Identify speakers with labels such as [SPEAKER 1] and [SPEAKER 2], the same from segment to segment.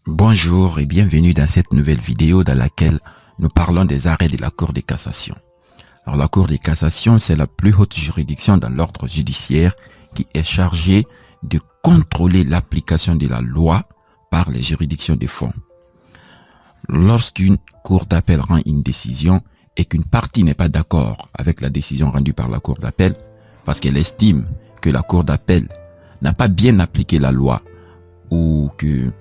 [SPEAKER 1] Bonjour et bienvenue dans cette nouvelle vidéo dans laquelle nous parlons des arrêts de la Cour de cassation. Alors la Cour de cassation, c'est la plus haute juridiction dans l'ordre judiciaire qui est chargée de contrôler l'application de la loi par les juridictions de fond. Lorsqu'une cour d'appel rend une décision et qu'une partie n'est pas d'accord avec la décision rendue par la cour d'appel, parce qu'elle estime que la cour d'appel n'a pas bien appliqué la loi ou que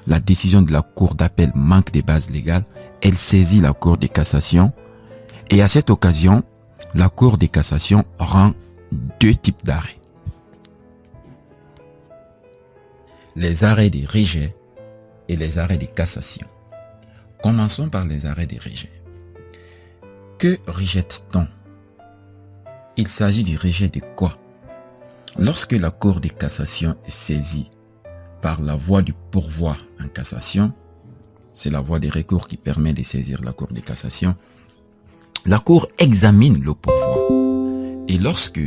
[SPEAKER 1] la décision de la cour d'appel manque de bases légales, elle saisit la cour de cassation et à cette occasion, la cour de cassation rend deux types d'arrêts. Les arrêts de rejet et les arrêts de cassation. Commençons par les arrêts de rejet. Que rejette-t-on? Il s'agit du rejet de quoi? Lorsque la cour de cassation est saisie par la voie du pourvoi en cassation, c'est la voie des recours qui permet de saisir la cour de cassation, la cour examine le pourvoi. Et lorsque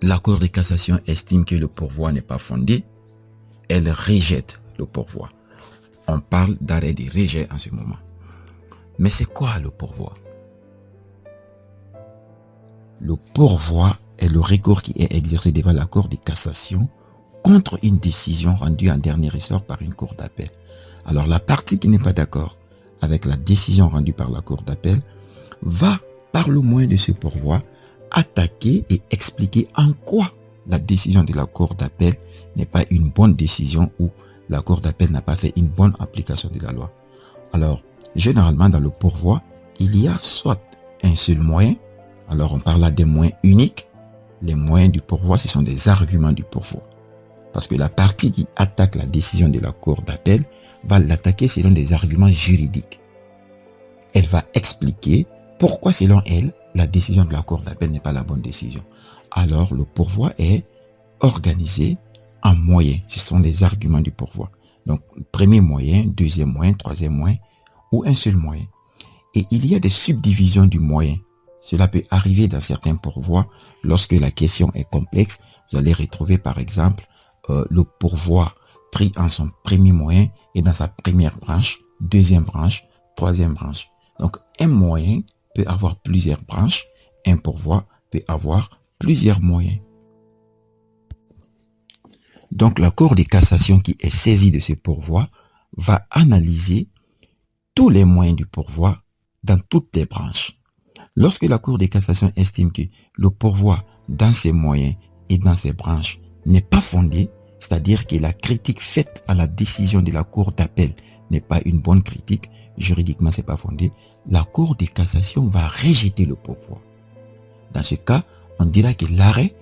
[SPEAKER 1] la cour de cassation estime que le pourvoi n'est pas fondé, elle rejette le pourvoi. On parle d'arrêt de rejet en ce moment. Mais c'est quoi le pourvoi? Le pourvoi est le recours qui est exercé devant la cour de cassation contre une décision rendue en dernier ressort par une cour d'appel. Alors la partie qui n'est pas d'accord avec la décision rendue par la cour d'appel va, par le moyen de ce pourvoi, attaquer et expliquer en quoi la décision de la cour d'appel n'est pas une bonne décision ou la cour d'appel n'a pas fait une bonne application de la loi. Alors, généralement dans le pourvoi, il y a soit un seul moyen, alors on parle là des moyens uniques. Les moyens du pourvoi, ce sont des arguments du pourvoi. Parce que la partie qui attaque la décision de la cour d'appel va l'attaquer selon des arguments juridiques. Elle va expliquer pourquoi, selon elle, la décision de la cour d'appel n'est pas la bonne décision. Alors, le pourvoi est organisé en moyens. Ce sont les arguments du pourvoi. Donc, premier moyen, deuxième moyen, troisième moyen ou un seul moyen. Et il y a des subdivisions du moyen. Cela peut arriver dans certains pourvois lorsque la question est complexe. Vous allez retrouver par exemple le pourvoi pris en son premier moyen et dans sa première branche, deuxième branche, troisième branche. Donc un moyen peut avoir plusieurs branches, un pourvoi peut avoir plusieurs moyens. Donc la cour de cassation qui est saisie de ce pourvoi va analyser tous les moyens du pourvoi dans toutes les branches. Lorsque la cour de cassation estime que le pourvoi dans ses moyens et dans ses branches n'est pas fondé, c'est-à-dire que la critique faite à la décision de la cour d'appel n'est pas une bonne critique, juridiquement c'est pas fondé, la cour de cassation va rejeter le pourvoi. Dans ce cas, on dira que l'arrêt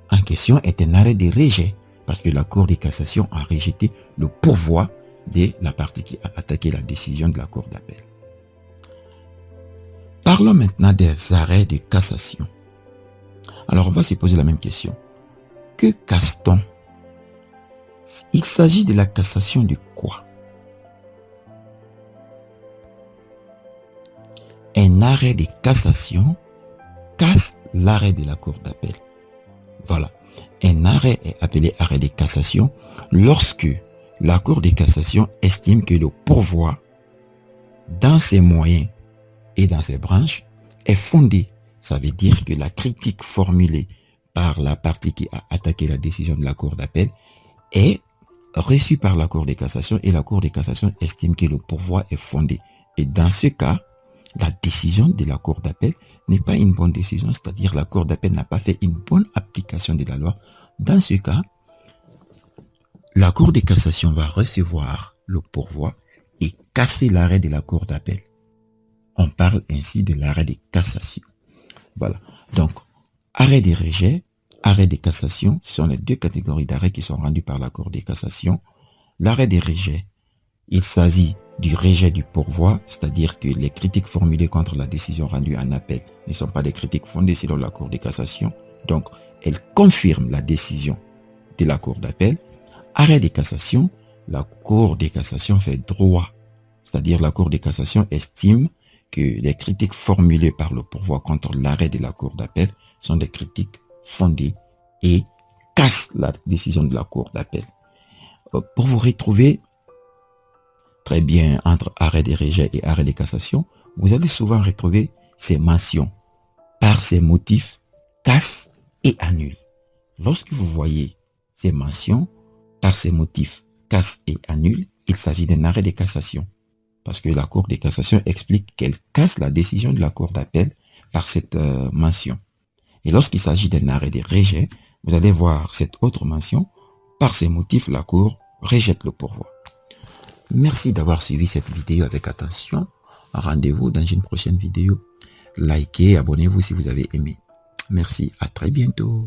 [SPEAKER 1] en question est un arrêt de rejet, parce que la cour de cassation a rejeté le pourvoi de la partie qui a attaqué la décision de la cour d'appel. Parlons maintenant des arrêts de cassation. Alors on va se poser la même question. Que casse-t-on? Il s'agit de la cassation de quoi? Un arrêt de cassation casse l'arrêt de la cour d'appel. Voilà. Un arrêt est appelé arrêt de cassation lorsque la cour de cassation estime que le pourvoi, dans ses moyens et dans ses branches, est fondé. Ça veut dire que la critique formulée par la partie qui a attaqué la décision de la cour d'appel est reçue par la cour de cassation et la cour de cassation estime que le pourvoi est fondé. Et dans ce cas, la décision de la cour d'appel n'est pas une bonne décision, c'est-à-dire la cour d'appel n'a pas fait une bonne application de la loi. Dans ce cas, la cour de cassation va recevoir le pourvoi et casser l'arrêt de la cour d'appel. On parle ainsi de l'arrêt de cassation. Voilà. Donc, arrêt de rejet, arrêt de cassation, ce sont les deux catégories d'arrêts qui sont rendus par la cour de cassation. L'arrêt de rejet, il s'agit du rejet du pourvoi, c'est-à-dire que les critiques formulées contre la décision rendue en appel ne sont pas des critiques fondées selon la cour de cassation. Donc, elle confirme la décision de la cour d'appel. Arrêt de cassation, la cour de cassation fait droit, c'est-à-dire la cour de cassation estime que les critiques formulées par le pourvoi contre l'arrêt de la cour d'appel sont des critiques fondées et cassent la décision de la cour d'appel. Pour vous retrouver très bien entre arrêt des rejets et arrêt des cassations, vous allez souvent retrouver ces mentions par ces motifs casse et annule. Lorsque vous voyez ces mentions par ces motifs casse et annule, il s'agit d'un arrêt de cassation. Parce que la Cour de cassation explique qu'elle casse la décision de la Cour d'appel par cette mention. Et lorsqu'il s'agit d'un arrêt de rejet, vous allez voir cette autre mention. Par ces motifs, la Cour rejette le pourvoi. Merci d'avoir suivi cette vidéo avec attention. Rendez-vous dans une prochaine vidéo. Likez, abonnez-vous si vous avez aimé. Merci, à très bientôt.